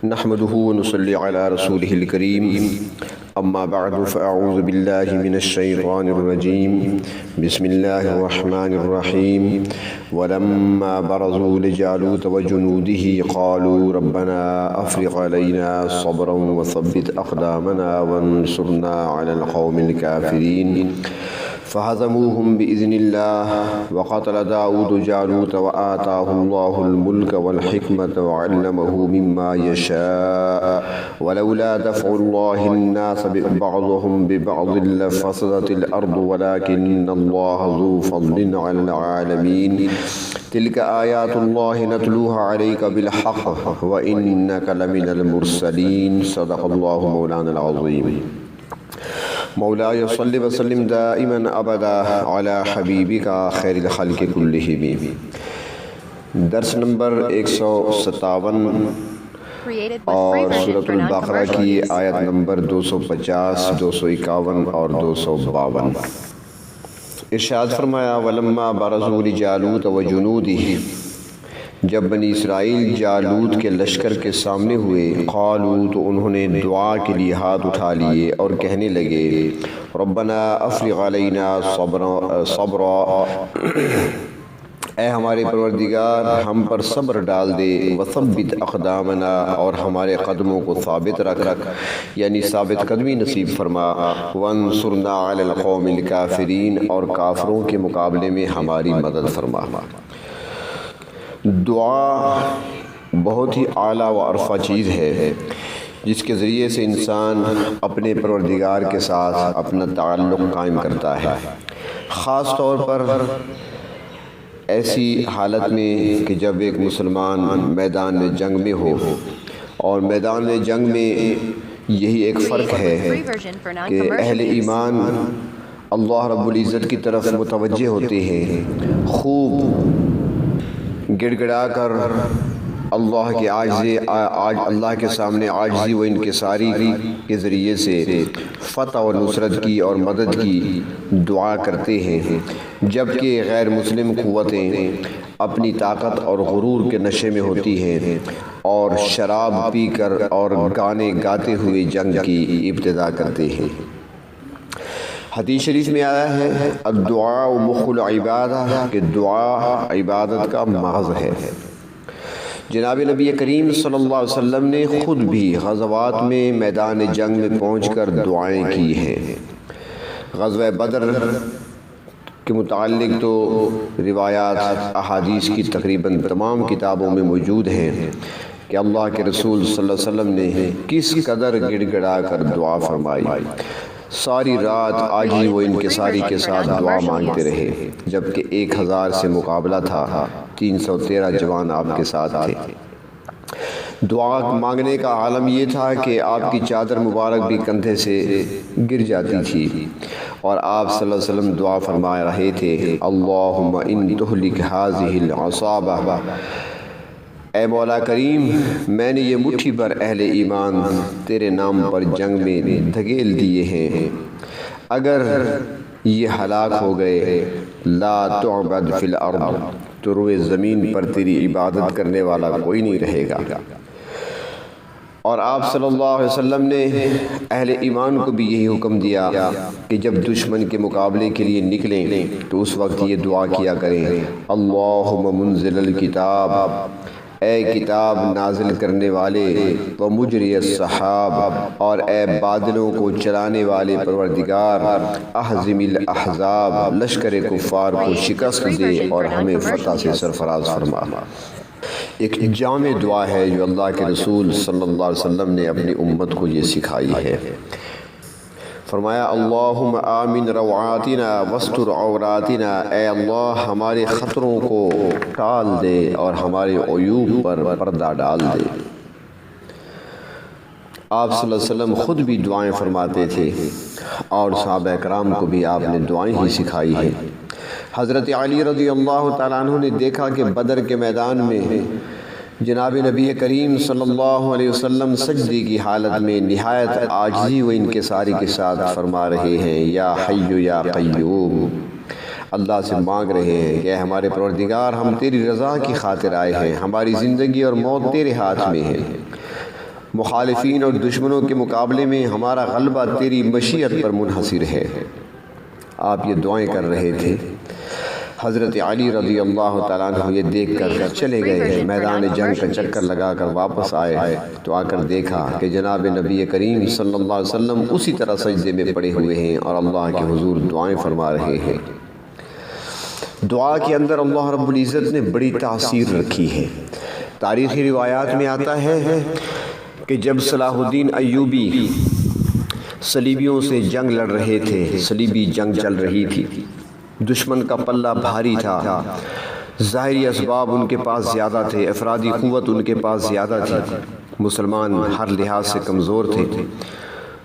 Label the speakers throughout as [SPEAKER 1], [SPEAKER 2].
[SPEAKER 1] نحمده ونصلي على رسوله الكريم أما بعد فأعوذ بالله من الشيطان الرجيم بسم الله الرحمن الرحيم ولما برزوا لجالوت وجنوده قالوا ربنا أفرغ علينا صبرا وثبت أقدامنا وانصرنا على القوم الكافرين فهزموهم بإذن الله وقتل داود جالوت وآتاه الله الملك والحكمة وعلمه مما يشاء ولولا دفع الله الناس بعضهم ببعض لفسدت الأرض ولكن الله ذو فضل على العالمين تلك آيات الله نتلوها عليك بالحق وإنك لمن المرسلين صدق الله مولانا العظيم مولاي صل وسلم دائما ابدا على حبیبک خیر الخلق کلہم۔ درس نمبر 157 اور سورۃ البقرہ کی آیت نمبر 250، 251 اور 252۔ ارشاد فرمایا وَلَمَّا بَرَزُوا لِجَالُوتَ وَجُنُودِهِ، جب بنی اسرائیل جالوت کے لشکر کے سامنے ہوئے، قالوا تو انہوں نے دعا کے لیے ہاتھ اٹھا لیے اور کہنے لگے ربنا افرغ علینا صبرا، اے ہمارے پروردگار ہم پر صبر ڈال دے، وثبت اقدامنا اور ہمارے قدموں کو ثابت رکھ یعنی ثابت قدمی نصیب فرما، وانصرنا علی القوم الکافرین اور کافروں کے مقابلے میں ہماری مدد فرما۔ دعا بہت ہی اعلیٰ و عرفہ چیز ہے جس کے ذریعے سے انسان اپنے پروردگار کے ساتھ اپنا تعلق قائم کرتا ہے، خاص طور پر ایسی حالت میں کہ جب ایک مسلمان میدان جنگ میں ہو، اور میدان جنگ میں یہی ایک فرق ہے کہ اہل ایمان اللہ رب العزت کی طرف متوجہ ہوتے ہیں، خوب گڑ گڑا کر اللہ کے سامنے عاجزی و انکساری کے ذریعے سے فتح و نصرت کی اور مدد کی دعا کرتے ہیں، جبکہ غیر مسلم قوتیں اپنی طاقت اور غرور کے نشے میں ہوتی ہیں اور شراب پی کر اور گانے گاتے ہوئے جنگ کی ابتدا کرتے ہیں۔ حدیث شریف میں آیا ہے الدعاء مخ العبادہ، کہ دعا عبادت کا مغز ہے۔ جناب نبی کریم صلی اللہ علیہ وسلم نے خود بھی غزوات میں میدان جنگ میں پہنچ کر دعائیں کی ہیں۔ غزوہ بدر کے متعلق تو روایات احادیث کی تقریباً تمام کتابوں میں موجود ہیں کہ اللہ کے رسول صلی اللہ علیہ وسلم نے کس قدر گڑ گڑا کر دعا فرمائی، ساری رات عاجزی و انکساری کے ساتھ دعا مانگتے رہے، جبکہ 1000 سے مقابلہ تھا، 313 جوان آپ کے ساتھ تھے۔ دعا مانگنے کا عالم یہ تھا کہ آپ کی چادر مبارک بھی کندھے سے گر جاتی تھی اور آپ صلی اللہ علیہ وسلم دعا فرما رہے تھے اللہم ان تہلک ہذہ العصابہ، اے مولا کریم میں نے یہ مٹھی پر اہل ایمان تیرے نام پر جنگ میں دھکیل دیے ہیں، اگر یہ ہلاک ہو گئے لا تعبد فی الارض، تو روئے زمین پر تیری عبادت کرنے والا کوئی نہیں رہے گا۔ اور آپ صلی اللہ علیہ وسلم نے اہل ایمان کو بھی یہی حکم دیا کہ جب دشمن کے مقابلے کے لیے نکلیں تو اس وقت یہ دعا کیا کریں اللہم منزل الکتاب، اے کتاب نازل کرنے والے، و مجری السحاب، اور اے بادلوں کو چلانے والے پروردگار، اہزم الاحزاب، لشکر کفار کو شکست دے اور ہمیں فتح سے سرفراز فرما۔ ایک جامع دعا ہے جو اللہ کے رسول صلی اللہ علیہ وسلم نے اپنی امت کو یہ سکھائی ہے۔ فرمایا اللہم آمن روعاتنا واستر عوراتنا، اے اللہ ہمارے خطروں کو ٹال دے اور ہمارے عیوب پر پردہ ڈال دے۔ آپ صلی اللہ علیہ وسلم خود بھی دعائیں فرماتے تھے اور صحابہ کرام کو بھی آپ نے دعائیں ہی سکھائی ہیں۔ حضرت علی رضی اللہ تعالیٰ عنہ نے دیکھا کہ بدر کے میدان میں جناب نبی کریم صلی اللہ علیہ وسلم سجدے کی حالت میں نہایت عاجزی و انکساری کے ساتھ فرما رہے ہیں یا حی یا قیوم، اللہ سے مانگ رہے ہیں کہ اے ہمارے پروردگار ہم تیری رضا کی خاطر آئے ہیں، ہماری زندگی اور موت تیرے ہاتھ میں ہے، مخالفین اور دشمنوں کے مقابلے میں ہمارا غلبہ تیری مشیت پر منحصر ہے۔ آپ یہ دعائیں کر رہے تھے۔ حضرت علی رضی اللہ تعالیٰ عنہ یہ دیکھ کر چلے گئے، میدان جنگ کا چکر لگا کر واپس آئے تو آ کر دیکھا کہ جناب نبی کریم صلی اللہ علیہ وسلم اسی طرح سجدے میں پڑے ہوئے ہیں اور اللہ کے حضور دعائیں فرما رہے ہیں۔ دعا کے اندر اللہ رب العزت نے بڑی تاثیر رکھی ہے۔ تاریخی روایات میں آتا ہے کہ جب صلاح الدین ایوبی صلیبیوں سے جنگ لڑ رہے تھے، صلیبی جنگ چل رہی تھی، دشمن کا پلہ بھاری تھا، ظاہری اسباب ان کے پاس زیادہ تھے، افرادی قوت ان کے پاس زیادہ تھی، مسلمان ہر لحاظ سے کمزور تھے۔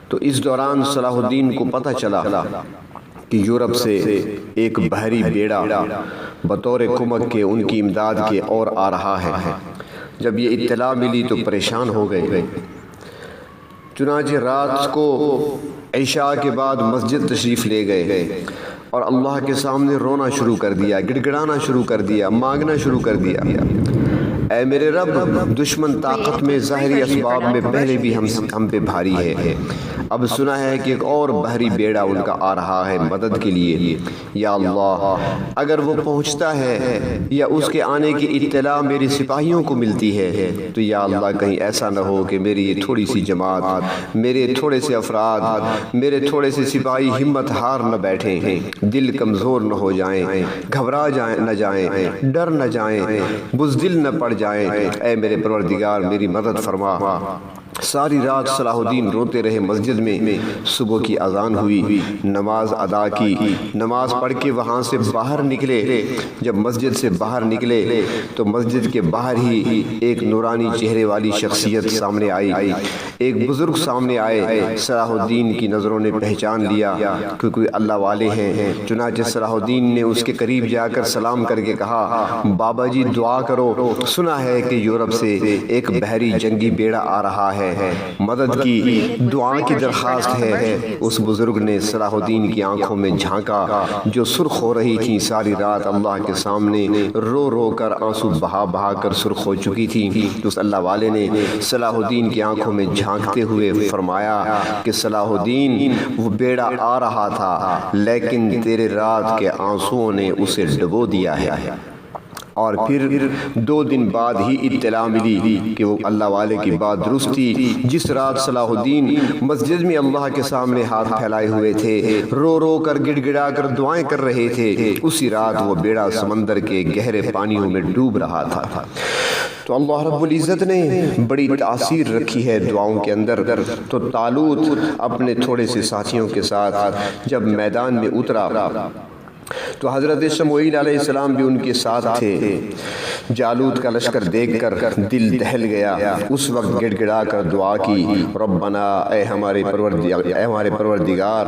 [SPEAKER 1] تو اس دوران صلاح الدین کو پتہ چلا کہ یورپ سے ایک بحری بیڑا بطور کمک کے ان کی امداد کے اور آ رہا ہے۔ جب یہ اطلاع ملی تو پریشان ہو گئے، چنانچہ رات کو عشاء کے بعد مسجد تشریف لے گئے اور اللہ کے سامنے رونا شروع کر دیا، گڑ گڑانا شروع کر دیا، مانگنا شروع کر دیا، اے میرے رب، دشمن طاقت میں ظاہری اسباب میں پہلے بھی ہم پہ بھاری ہے، اب سنا ہے کہ ایک اور بحری بیڑا ان کا آ رہا ہے مدد کے لیے، یا اللہ اگر وہ پہنچتا ہے یا اس کے آنے کی اطلاع میری سپاہیوں کو ملتی ہے تو یا اللہ کہیں ایسا نہ ہو کہ میری یہ تھوڑی سی جماعت، میرے تھوڑے سے افراد، میرے تھوڑے سے سپاہی ہمت ہار نہ بیٹھیں، دل کمزور نہ ہو جائیں، گھبرا نہ جائیں، ڈر نہ جائیں، بزدل نہ پڑ جائیں، اے میرے پروردگار میری مدد فرما۔ ساری رات صلاح الدین روتے رہے مسجد میں۔ صبح کی اذان ہوئی، نماز ادا کی، نماز پڑھ کے وہاں سے باہر نکلے۔ جب مسجد سے باہر نکلے تو مسجد کے باہر ہی ایک نورانی چہرے والی شخصیت سامنے آئی، ایک بزرگ سامنے آئے۔ صلاح الدین کی نظروں نے پہچان لیا کہ کوئی اللہ والے ہیں، چنانچہ صلاح الدین نے اس کے قریب جا کر سلام کر کے کہا، بابا جی دعا کرو، سنا ہے کہ یورپ سے ایک بحری جنگی بیڑا آ رہا ہے، مدد کی، دعا کی درخواست ہے۔ اس بزرگ نے صلاح الدین کی آنکھوں میں جھانکا جو سرخ ہو رہی تھی، ساری رات اللہ کے سامنے رو رو کر آنسو بہا بہا کر سرخ ہو چکی تھی۔ اس اللہ والے نے صلاح الدین کی آنکھوں میں جھانکتے ہوئے فرمایا کہ صلاح الدین وہ بیڑا آ رہا تھا لیکن تیرے رات کے آنسوؤں نے اسے ڈبو دیا ہے۔ اور پھر 2 دن بعد ہی اطلاع ملی کہ وہ اللہ والے کی بات درست تھی۔ جس رات صلاح الدین مسجد میں اللہ کے سامنے ہاتھ پھیلائے ہوئے تھے، رو رو کر گڑ گڑا کر دعائیں کر رہے تھے، اسی رات وہ بیڑا سمندر کے گہرے پانیوں میں ڈوب رہا تھا۔ تو اللہ رب العزت نے بڑی تاثیر رکھی ہے دعاؤں کے اندر۔ تو طالوت اپنے تھوڑے سے ساتھیوں کے ساتھ جب میدان میں اترا تو حضرت شموئیل علیہ السلام بھی ان کے ساتھ تھے۔ جالوت کا لشکر دیکھ کر دل دہل گیا، اس وقت گڑ گڑا کر دعا کی، ربنا اے ہمارے پروردگار۔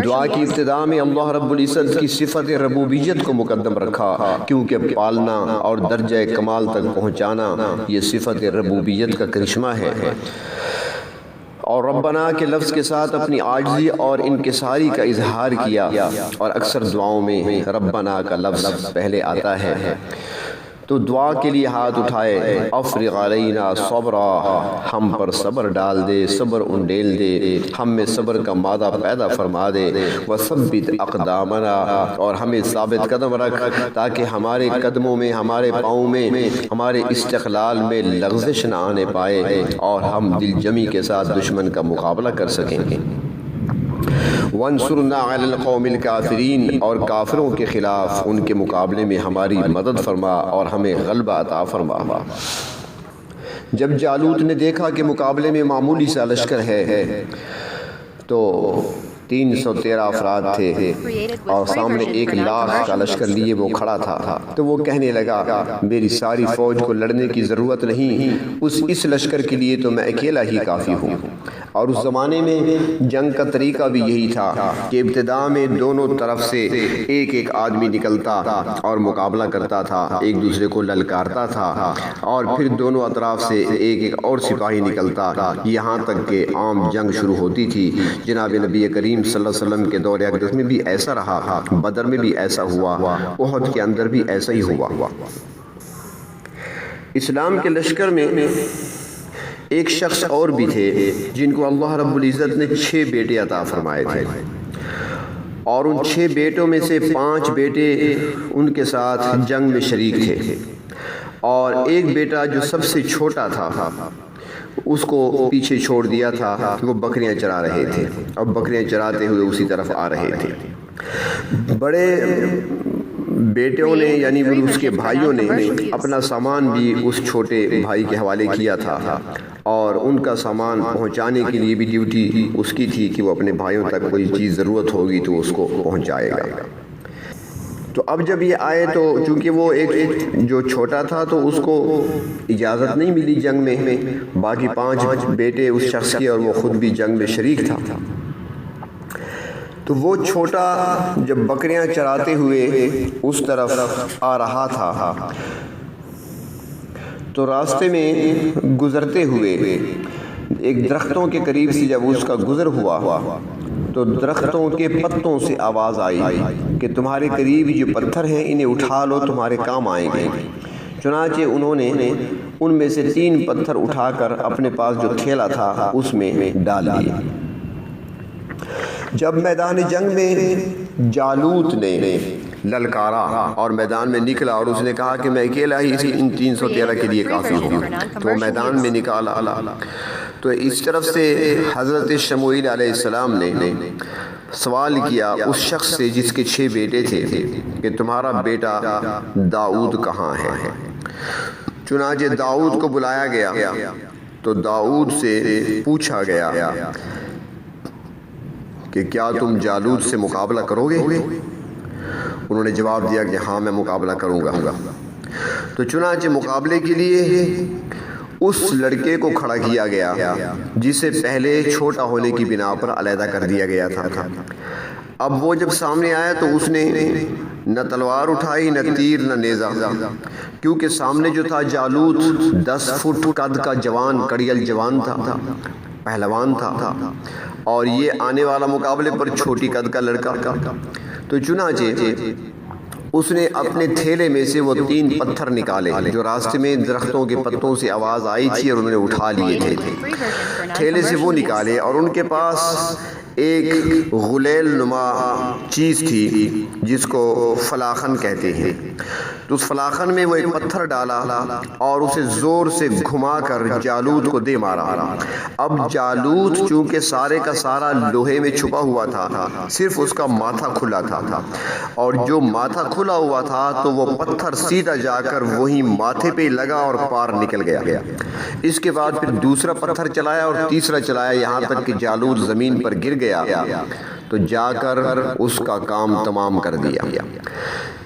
[SPEAKER 1] دعا کی ابتدا میں اللہ رب العزت کی صفت ربوبیت کو مقدم رکھا، کیونکہ پالنا اور درجہ کمال تک پہنچانا یہ صفت ربوبیت کا کرشمہ ہے۔ اور ربنا کے لفظ کے ساتھ اپنی عاجزی اور انکساری کا اظہار کیا، اور اکثر دعاؤں میں ربنا کا لفظ پہلے آتا ہے۔ تو دعا کے لیے ہاتھ اٹھائے، افرغ علینا صبرا، ہم پر صبر ڈال دے، صبر انڈیل دے، ہم میں صبر کا مادہ پیدا فرما دے، وثبت اقدامنا، اور ہمیں ثابت قدم رکھ تاکہ ہمارے قدموں میں، ہمارے پاؤں میں، ہمارے استقلال میں لغزش نہ آنے پائے اور ہم دل جمی کے ساتھ دشمن کا مقابلہ کر سکیں گے۔ وانصرنا علی القوم الکافرین، اور کافروں کے خلاف ان کے مقابلے میں ہماری مدد فرما اور ہمیں غلبہ عطا فرما۔ جب جالوت نے دیکھا کہ مقابلے میں معمولی سا لشکر ہے تو 313 افراد تھے اور سامنے 1 لاکھ کا لشکر لیے وہ کھڑا تھا، تو وہ کہنے لگا میری ساری فوج کو لڑنے کی ضرورت نہیں، اس لشکر کے لیے تو میں اکیلا ہی کافی ہوں۔ اور اس زمانے میں جنگ کا طریقہ بھی یہی تھا کہ ابتدا میں دونوں طرف سے ایک آدمی نکلتا اور مقابلہ کرتا تھا، ایک دوسرے کو للکارتا تھا، اور پھر دونوں اطراف سے ایک اور سپاہی نکلتا، یہاں تک کہ عام جنگ شروع ہوتی تھی۔ جناب نبی کریم صلی اللہ علیہ وسلم کے دور اقدس میں بھی ایسا رہا، بدر میں بھی ایسا ہوا، احد کے اندر بھی ایسا ہی ہوا۔ اسلام کے لشکر میں ایک شخص اور بھی تھے جن کو اللہ رب العزت نے 6 بیٹے عطا فرمائے تھے، اور ان 6 بیٹوں میں سے 5 بیٹے ان کے ساتھ جنگ میں شریک تھے، اور ایک بیٹا جو سب سے چھوٹا تھا اس کو پیچھے چھوڑ دیا تھا، وہ بکریاں چرا رہے تھے اور بکریاں چراتے ہوئے اسی طرف آ رہے تھے۔ بڑے بیٹوں نے یعنی اس کے بھائیوں نے اپنا سامان بھی اس چھوٹے بھائی کے حوالے کیا تھا، اور ان کا سامان پہنچانے کے لیے بھی ڈیوٹی اس کی تھی کہ وہ اپنے بھائیوں تک کوئی چیز ضرورت ہوگی تو اس کو پہنچائے گا۔ تو اب جب یہ آئے تو چونکہ وہ ایک جو چھوٹا تھا تو اس کو اجازت نہیں ملی جنگ میں، باقی 5 بیٹے اس شخص کے اور وہ خود بھی جنگ میں شریک تھا، تو وہ چھوٹا جب بکریاں چراتے ہوئے اس طرف آ رہا تھا تو راستے میں گزرتے ہوئے ایک درختوں کے قریب سے جب اس کا گزر ہوا تو درختوں کے پتوں سے آواز آئی کہ تمہارے قریب جو پتھر ہیں انہیں اٹھا لو، تمہارے کام آئیں گے۔ چنانچہ انہوں نے ان میں سے 3 پتھر اٹھا کر اپنے پاس جو تھیلا تھا اس میں ڈال دیے۔ جب میدان جنگ میں جالوت نے للکارا اور میدان میں نکلا اور اس نے کہا کہ میں اکیلا ہی ان 313 کے لیے کافی ہوں، تو وہ میدان میں نکالا تو اس طرف سے حضرت شموئیل علیہ السلام نے سوال کیا اس شخص سے جس کے 6 بیٹے تھے کہ تمہارا بیٹا داؤد کہاں ہے؟ چنانچہ داؤد کو بلایا گیا تو داؤد سے پوچھا گیا کہ کیا تم جالوت سے مقابلہ کرو گے؟ انہوں نے جواب دیا کہ ہاں میں مقابلہ کروں گا۔ تو چنانچہ مقابلے کے لیے اس لڑکے کو کھڑا کیا گیا جسے پہلے چھوٹا ہونے کی بنا پر علیحدہ کر دیا گیا تھا۔ اب وہ جب سامنے آیا تو اس نے نہ تلوار اٹھائی، نہ تیر، نہ نیزہ، کیونکہ سامنے جو تھا جالوت 10 فٹ قد کا جوان، کڑیل جوان تھا، پہلوان تھا، اور یہ آنے والا مقابلے پر چھوٹی قد کا لڑکا۔ تو چنانچہ اس نے اپنے تھیلے میں سے وہ 3 پتھر نکالے جو راستے میں درختوں کے پتوں سے آواز آئی تھی اور انہوں نے اٹھا لیے تھے۔ تھیلے سے وہ نکالے اور ان کے پاس ایک غلیل نما چیز تھی جس کو فلاخن کہتے ہیں، تو اس فلاخن میں وہ ایک پتھر ڈالا اور اسے زور سے گھما کر جالوت کو دے مارا۔ اب جالوت چونکہ سارے کا سارا لوہے میں چھپا ہوا تھا، صرف اس کا ماتھا کھلا تھا، اور جو ماتھا کھلا ہوا تھا تو وہ پتھر سیدھا جا کر وہی ماتھے پہ لگا اور پار نکل گیا۔ اس کے بعد پھر دوسرا پتھر چلایا اور تیسرا چلایا، یہاں تک کہ جالوت زمین پر گر گیا تو جا کر اس کا کام تمام کر دیا۔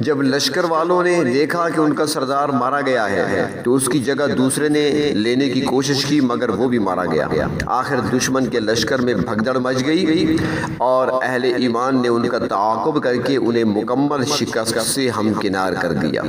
[SPEAKER 1] جب لشکر والوں نے دیکھا کہ ان کا سردار مارا گیا ہے تو اس کی جگہ دوسرے نے لینے کی کوشش کی، مگر وہ بھی مارا گیا۔ آخر دشمن کے لشکر میں بھگدڑ مچ گئی اور اہل ایمان نے ان کا تعاقب کر کے انہیں مکمل شکست سے ہمکنار کر دیا۔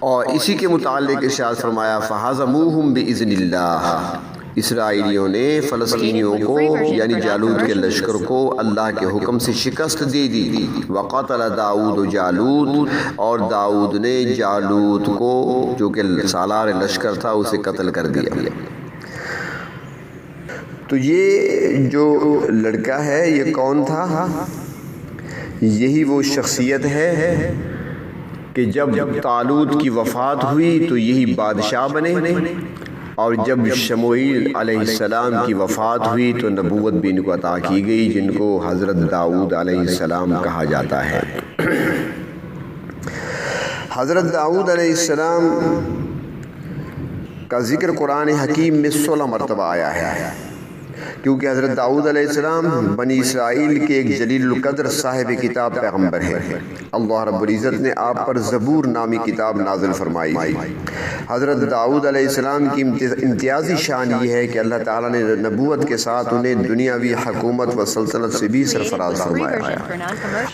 [SPEAKER 1] اور اسی کے متعلق ارشاد فرمایا فَهَزَمُوهُمْ بِإِذْنِ اللَّهِ، اسرائیلیوں نے فلسطینیوں کو یعنی جالوت کے لشکر کو اللہ کے حکم سے شکست دے دی۔ وَقَتَلَ داؤد جالوت، اور داؤد نے جالوت کو جو کہ سالار لشکر تھا اسے قتل کر دیا۔ تو یہ جو لڑکا ہے یہ کون تھا؟ یہی وہ شخصیت ہے کہ جب طالوت کی وفات ہوئی تو یہی بادشاہ بنے، اور جب شموئیل علیہ السلام کی وفات ہوئی تو نبوت بھی ان کو عطا کی گئی، جن کو حضرت داؤد علیہ السلام کہا جاتا ہے۔ حضرت داؤد علیہ السلام کا ذکر قرآن حکیم میں 16 مرتبہ آیا ہے، کیونکہ حضرت داؤد علیہ السلام بنی اسرائیل کے ایک جلیل القدر صاحب کتاب پیغمبر ہے۔ اللہ رب العزت نے آپ پر زبور نامی کتاب نازل فرمائی۔ حضرت داؤد علیہ السلام کی امتیازی شان یہ ہے کہ اللہ تعالیٰ نے نبوت کے ساتھ انہیں دنیاوی حکومت و سلطنت سے بھی سرفراز فرمایا ہے۔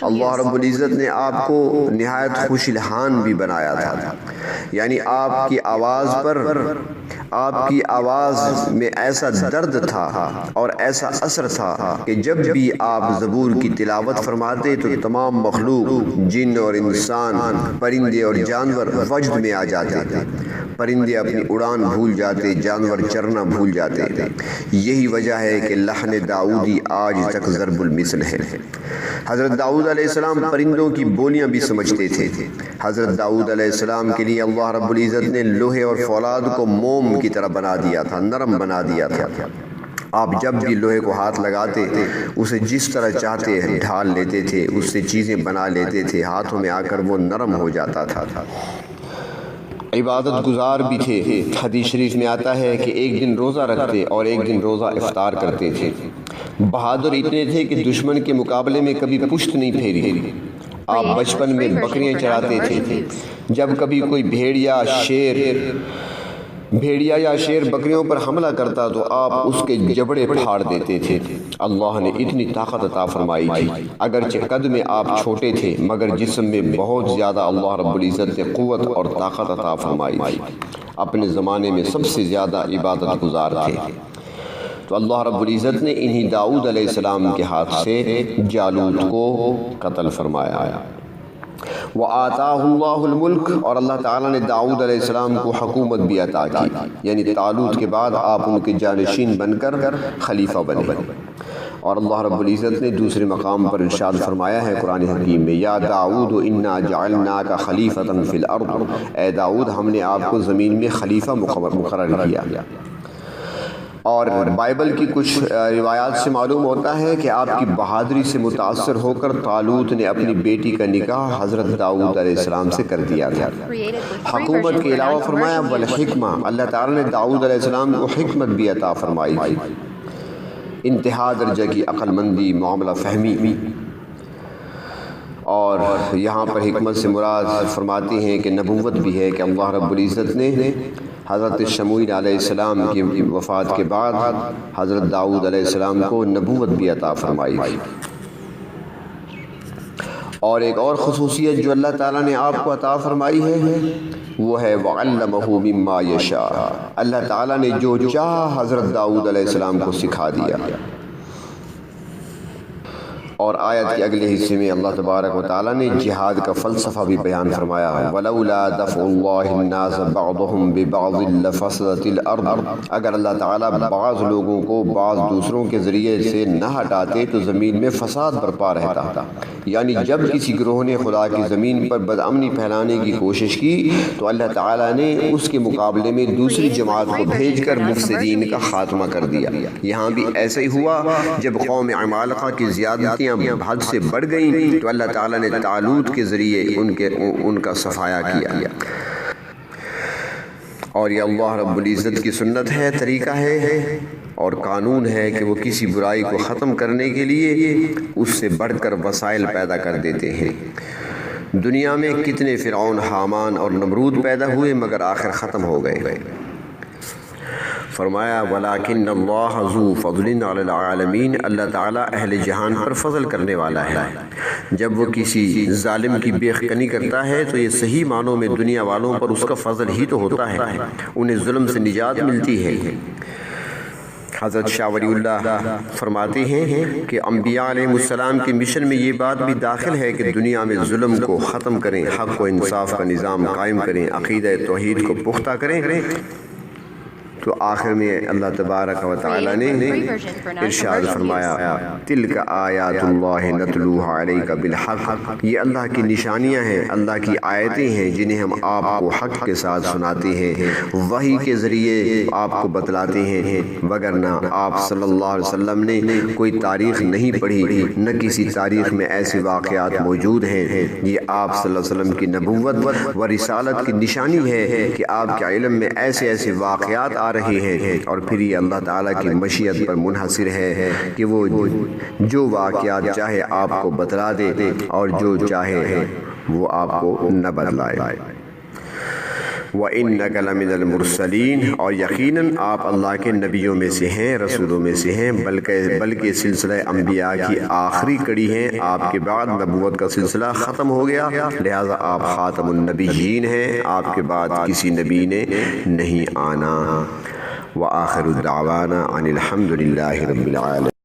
[SPEAKER 1] اللہ رب العزت نے آپ کو نہایت خوش الحان بھی بنایا تھا، یعنی آپ کی آواز میں ایسا درد تھا اور ایسا اثر تھا کہ جب بھی آپ زبور کی تلاوت فرماتے تو تمام مخلوق، جن اور انسان، پرندے اور جانور وجد میں آ جاتے تھے، پرندے اپنی اڑان بھول جاتے، جانور چرنا بھول جاتے۔ یہی وجہ ہے کہ لحن داؤدی آج تک ضرب المثل ہے۔ حضرت داؤد علیہ السلام پرندوں کی بولیاں بھی سمجھتے تھے۔ حضرت داؤد علیہ السلام کے لیے اللہ رب العزت نے لوہے اور فولاد کو موم کی طرح بنا دیا تھا، نرم بنا دیا تھا۔ آپ جب بھی لوہے کو ہاتھ لگاتے اسے جس طرح چاہتے ڈھال لیتے تھے، اس سے چیزیں بنا لیتے تھے، ہاتھوں میں آ کر وہ نرم ہو جاتا تھا۔ عبادت گزار بھی تھے۔ حدیث شریف میں آتا ہے کہ ایک دن روزہ رکھتے اور ایک دن روزہ افطار کرتے تھے۔ بہادر اتنے تھے کہ دشمن کے مقابلے میں کبھی پشت نہیں پھیری۔ آپ بچپن میں بکریاں چراتے تھے۔ جب کبھی کوئی بھیڑیا یا شیر بکریوں پر حملہ کرتا تو آپ اس کے جبڑے پھاڑ دیتے تھے۔ اللہ نے اتنی طاقت عطا فرمائی تھی۔ اگرچہ قد میں آپ چھوٹے تھے مگر جسم میں بہت زیادہ اللہ رب العزت نے قوت اور طاقت عطا فرمائی تھی۔ اپنے زمانے میں سب سے زیادہ عبادت گزار تھے۔ تو اللہ رب العزت نے انہی داؤد علیہ السلام کے ہاتھ سے جالوت کو قتل فرمایا۔ وَآتَاهُ اللَّهُ الْمُلْكَ، اور اللہ تعالیٰ نے داؤد علیہ السلام کو حکومت بھی عطا کی، یعنی طالوت کے بعد آپ ان کے جانشین بن کر خلیفہ بنے۔ اور اللہ رب العزت نے دوسرے مقام پر ارشاد فرمایا ہے قرآن حکیم میں، یا داؤد انا جعلناک خلیفۃ فی الارض، اے داؤد ہم نے آپ کو زمین میں خلیفہ مقرر کیا۔ اور بائبل کی کچھ روایات سے معلوم ہوتا ہے کہ آپ کی بہادری سے متاثر ہو کر طالوت نے اپنی بیٹی کا نکاح حضرت داؤد علیہ السلام سے کر دیا تھا۔ حکومت کے علاوہ فرمایا والحکمہ، اللہ تعالیٰ نے داؤد علیہ السلام کو حکمت بھی عطا فرمائی تھی، انتہا درجہ کی عقل مندی، معاملہ فہمی۔ اور یہاں پر حکمت سے مراد فرماتے ہیں کہ نبوت بھی ہے کہ اللہ رب العزت نے حضرت شموئیل علیہ السلام کی وفات کے بعد حضرت داؤد علیہ السلام کو نبوت بھی عطا فرمائی تھی۔ اور ایک اور خصوصیت جو اللہ تعالیٰ نے آپ کو عطا فرمائی ہے وہ ہے وَعَلَّمَهُ مِمَّا يَشَاءُ، اللہ تعالیٰ نے جو چاہا حضرت داؤد علیہ السلام کو سکھا دیا۔ اور آیت کے اگلے حصے میں اللہ تبارک و تعالیٰ نے جہاد کا فلسفہ بھی بیان فرمایا ہے، وَلَوْلَا دَفْعُ اللَّهِ النَّاسَ بَعْضَهُمْ بِبَعْضٍ لَفَسَدَتِ الْأَرْضُ، اگر اللہ تعالیٰ بعض لوگوں کو بعض دوسروں کے ذریعے سے نہ ہٹاتے تو زمین میں فساد برپا رہتا۔ یعنی جب کسی گروہ نے خدا کی زمین پر بدامنی پھیلانے کی کوشش کی تو اللہ تعالیٰ نے اس کے مقابلے میں دوسری جماعت کو بھیج کر مفسدین کا خاتمہ کر دیا۔ یہاں بھی ایسا ہی ہوا، جب قوم عمالقہ کی زیادتیاں حد سے بڑھ گئیں تو اللہ تعالیٰ نے طالوت کے ذریعے ان کا صفایا کیا۔ اور یہ اللہ رب العزت کی سنت ہے، طریقہ ہے اور قانون ہے کہ وہ کسی برائی کو ختم کرنے کے لیے اس سے بڑھ کر وسائل پیدا کر دیتے ہیں۔ دنیا میں کتنے فرعون، حامان اور نمرود پیدا ہوئے مگر آخر ختم ہو گئے۔ فرمایا وَلَٰكِنَّ اللَّهَ ذُو فَضْلٍ عَلَى الْعَالَمِينَ، اللہ تعالیٰ اہل جہان پر فضل کرنے والا ہے۔ جب وہ کسی ظالم کی بیخ کنی کرتا ہے تو یہ صحیح معنوں میں دنیا والوں پر اس کا فضل ہی تو ہوتا ہے، انہیں ظلم سے نجات ملتی ہے۔ حضرت شاہ ولی اللہ فرماتے ہیں کہ انبیاء علیہ السلام کے مشن میں یہ بات بھی داخل ہے کہ دنیا میں ظلم کو ختم کریں، حق و انصاف کا نظام قائم کریں، عقیدہ توحید کو پختہ کریں۔ تو آخر میں اللہ تبارک و تعالیٰ نے ارشاد فرمایا تلک آیات اللہ نتلوہا علیک بالحق، یہ اللہ کی نشانیاں ہیں، اللہ کی آیتیں ہیں جنہیں ہم آپ کو حق کے ساتھ سناتے ہیں، وحی کے ذریعے آپ کو بتلاتے ہیں، وگرنہ آپ صلی اللہ علیہ وسلم نے کوئی تاریخ نہیں پڑھی، نہ کسی تاریخ میں ایسے واقعات موجود ہیں۔ یہ آپ صلی اللہ علیہ وسلم کی نبوت و رسالت کی نشانی ہے کہ آپ کے علم میں ایسے ایسے واقعات آ رہے ہیں، اور پھر یہ اللہ تعالیٰ کی مشیت پر منحصر ہے کہ وہ جو واقعات چاہے آپ کو بتلا دے اور جو چاہے وہ آپ کو نہ بتلائے۔ وَإِنَّكَ لَمِنَ الْمُرْسَلِينَ، اور یقیناً آپ اللہ کے نبیوں میں سے ہیں، رسولوں میں سے ہیں، بلکہ سلسلہ انبیاء کی آخری کڑی ہیں۔ آپ کے بعد نبوت کا سلسلہ ختم ہو گیا، لہٰذا آپ خاتم النبیین ہیں، آپ کے بعد کسی نبی نے نہیں آنا۔ وآخر الدعوانا ان الحمد للہ رب العالمین۔